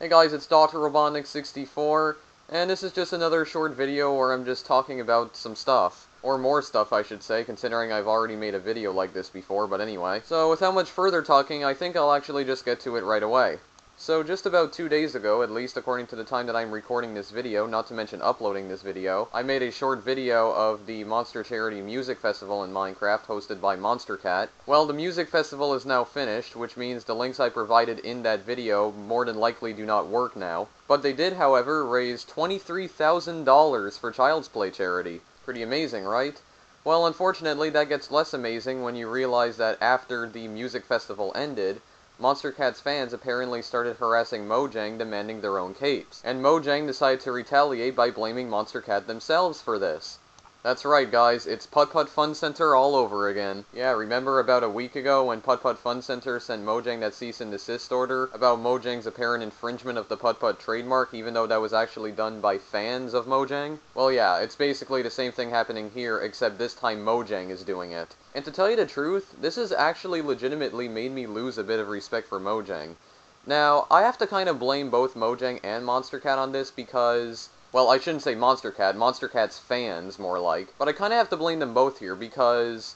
Hey guys, it's Dr. Robotnik64, and this is just another short video where I'm just talking about some stuff. Or more stuff, I should say, considering I've already made a video like this before, but anyway. So without much further talking, I think I'll actually just get to it right away. So just about 2 days ago, at least according to the time that I'm recording this video, not to mention uploading this video, I made a short video of the Monster Charity Music Festival in Minecraft hosted by Monstercat. Well, the music festival is now finished, which means the links I provided in that video more than likely do not work now. But they did, however, raise $23,000 for Child's Play charity. Pretty amazing, right? Well, unfortunately, that gets less amazing when you realize that after the music festival ended, Monstercat's fans apparently started harassing Mojang demanding their own capes, and Mojang decided to retaliate by blaming Monstercat themselves for this. That's right, guys, it's Putt Putt Fun Center all over again. Yeah, remember about a week ago when Putt Putt Fun Center sent Mojang that cease and desist order about Mojang's apparent infringement of the Putt Putt trademark, even though that was actually done by fans of Mojang? Well, yeah, it's basically the same thing happening here, except this time Mojang is doing it. And to tell you the truth, this has actually legitimately made me lose a bit of respect for Mojang. Now, I have to kind of blame both Mojang and Monstercat on this because, well, I shouldn't say Monstercat, Monstercat's fans, more like. But I kind of have to blame them both here because,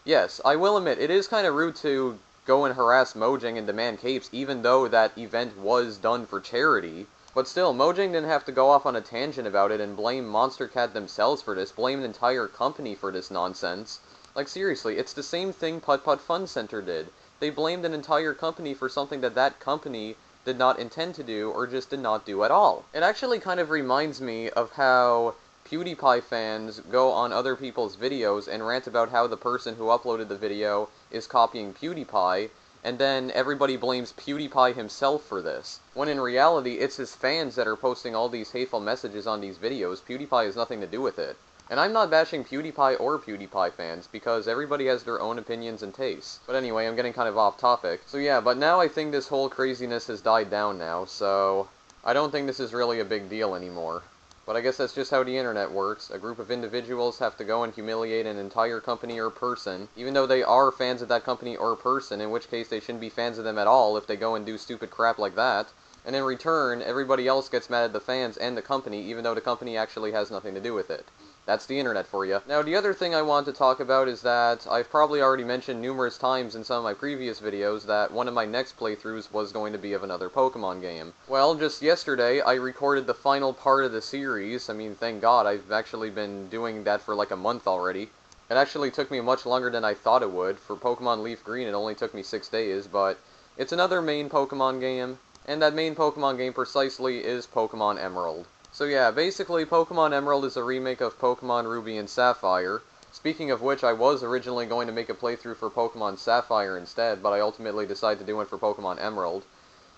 yes, I will admit, it is kind of rude to go and harass Mojang and demand capes, even though that event was done for charity. But still, Mojang didn't have to go off on a tangent about it and blame Monstercat themselves for this, blame an entire company for this nonsense. Like, seriously, it's the same thing Putt Putt Fun Center did. They blamed an entire company for something that that company did not intend to do, or just did not do at all. It actually kind of reminds me of how PewDiePie fans go on other people's videos and rant about how the person who uploaded the video is copying PewDiePie, and then everybody blames PewDiePie himself for this. When in reality, it's his fans that are posting all these hateful messages on these videos. PewDiePie has nothing to do with it. And I'm not bashing PewDiePie or PewDiePie fans, because everybody has their own opinions and tastes. But anyway, I'm getting kind of off topic. So yeah, but now I think this whole craziness has died down now, so I don't think this is really a big deal anymore. But I guess that's just how the internet works. A group of individuals have to go and humiliate an entire company or person, even though they are fans of that company or person, in which case they shouldn't be fans of them at all if they go and do stupid crap like that. And in return, everybody else gets mad at the fans and the company, even though the company actually has nothing to do with it. That's the internet for you. Now, the other thing I want to talk about is that I've probably already mentioned numerous times in some of my previous videos that one of my next playthroughs was going to be of another Pokemon game. Well, just yesterday, I recorded the final part of the series. I mean, thank God, I've actually been doing that for like a month already. It actually took me much longer than I thought it would. For Pokemon Leaf Green, it only took me 6 days, but it's another main Pokemon game, and that main Pokemon game precisely is Pokemon Emerald. So yeah, basically Pokemon Emerald is a remake of Pokemon Ruby and Sapphire. Speaking of which, I was originally going to make a playthrough for Pokemon Sapphire instead, but I ultimately decided to do one for Pokemon Emerald.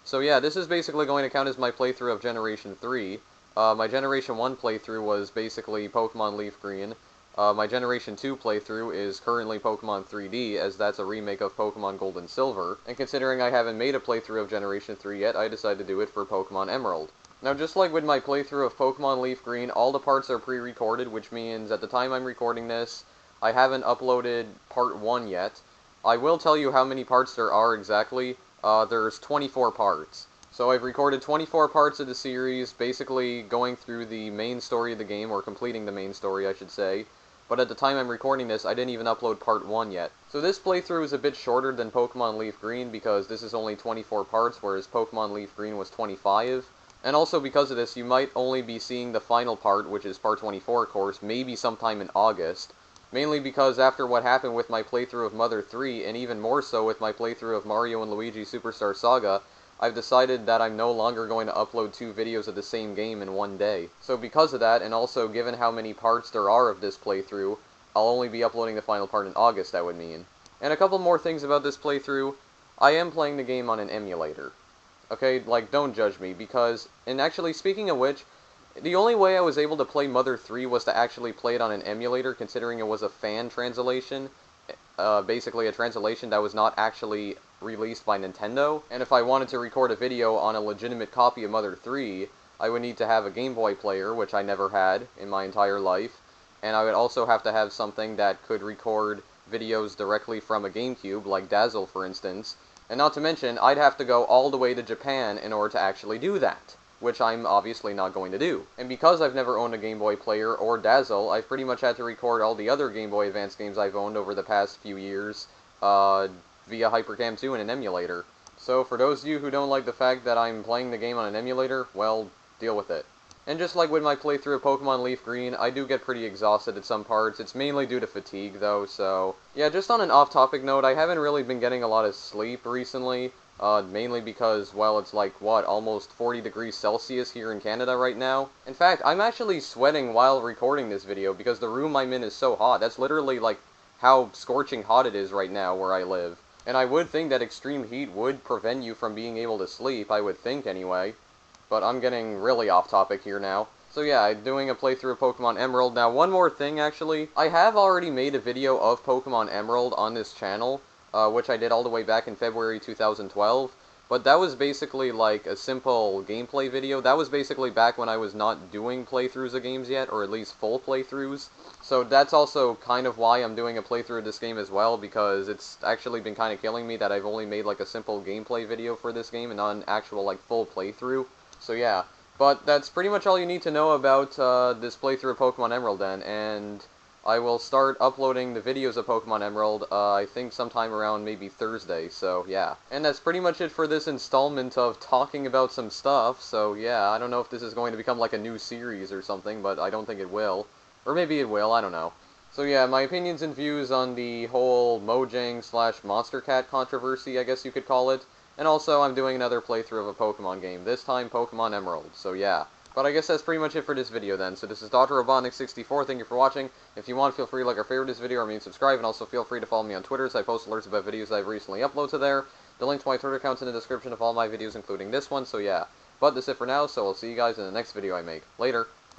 So yeah, this is basically going to count as my playthrough of Generation 3. My Generation 1 playthrough was basically Pokemon Leaf Green. My Generation 2 playthrough is currently Pokemon 3D, as that's a remake of Pokemon Gold and Silver. And considering I haven't made a playthrough of Generation 3 yet, I decided to do it for Pokemon Emerald. Now, just like with my playthrough of Pokemon Leaf Green, all the parts are pre-recorded, which means at the time I'm recording this, I haven't uploaded Part 1 yet. I will tell you how many parts there are exactly. There's 24 parts. So I've recorded 24 parts of the series, basically going through the main story of the game, or completing the main story, I should say. But at the time I'm recording this, I didn't even upload Part 1 yet. So this playthrough is a bit shorter than Pokemon Leaf Green, because this is only 24 parts, whereas Pokemon Leaf Green was 25. And also because of this, you might only be seeing the final part, which is Part 24, of course, maybe sometime in August. Mainly because after what happened with my playthrough of Mother 3, and even more so with my playthrough of Mario & Luigi Superstar Saga, I've decided that I'm no longer going to upload 2 videos of the same game in one day. So because of that, and also given how many parts there are of this playthrough, I'll only be uploading the final part in August, that would mean. And a couple more things about this playthrough. I am playing the game on an emulator. Okay, like, don't judge me, because, and actually, speaking of which, the only way I was able to play Mother 3 was to actually play it on an emulator, considering it was a fan translation, basically a translation that was not actually released by Nintendo, and if I wanted to record a video on a legitimate copy of Mother 3, I would need to have a Game Boy player, which I never had in my entire life, and I would also have to have something that could record videos directly from a GameCube, like Dazzle for instance, And not to mention, I'd have to go all the way to Japan in order to actually do that, which I'm obviously not going to do. And because I've never owned a Game Boy Player or Dazzle, I've pretty much had to record all the other Game Boy Advance games I've owned over the past few years via Hypercam 2 and an emulator. So for those of you who don't like the fact that I'm playing the game on an emulator, well, deal with it. And just like with my playthrough of Pokemon Leaf Green, I do get pretty exhausted at some parts. It's mainly due to fatigue, though, so... Yeah, just on an off-topic note, I haven't really been getting a lot of sleep recently, mainly because, well, it's like, what, almost 40 degrees Celsius here in Canada right now? In fact, I'm actually sweating while recording this video because the room I'm in is so hot. That's literally, like, how scorching hot it is right now where I live. And I would think that extreme heat would prevent you from being able to sleep, I would think anyway. But I'm getting really off topic here now. So yeah, I'm doing a playthrough of Pokemon Emerald. Now, one more thing, actually. I have already made a video of Pokemon Emerald on this channel, which I did all the way back in February 2012. But that was basically like a simple gameplay video. That was basically back when I was not doing playthroughs of games yet, or at least full playthroughs. So that's also kind of why I'm doing a playthrough of this game as well, because it's actually been kind of killing me that I've only made like a simple gameplay video for this game and not an actual like full playthrough. So yeah, but that's pretty much all you need to know about this playthrough of Pokemon Emerald then, and I will start uploading the videos of Pokemon Emerald, I think sometime around maybe Thursday, so yeah. And that's pretty much it for this installment of talking about some stuff, so yeah, I don't know if this is going to become like a new series or something, but I don't think it will. Or maybe it will, I don't know. So yeah, my opinions and views on the whole Mojang / Monster Cat controversy, I guess you could call it. And also, I'm doing another playthrough of a Pokemon game, this time Pokemon Emerald, so yeah. But I guess that's pretty much it for this video then. So this is Dr. Robotnik64, thank you for watching. If you want, feel free to like or favorite this video, or maybe subscribe, and also feel free to follow me on Twitter, as I post alerts about videos I've recently uploaded to there. The link to my Twitter account's in the description of all my videos, including this one, so yeah. But that's it for now, so I'll see you guys in the next video I make. Later!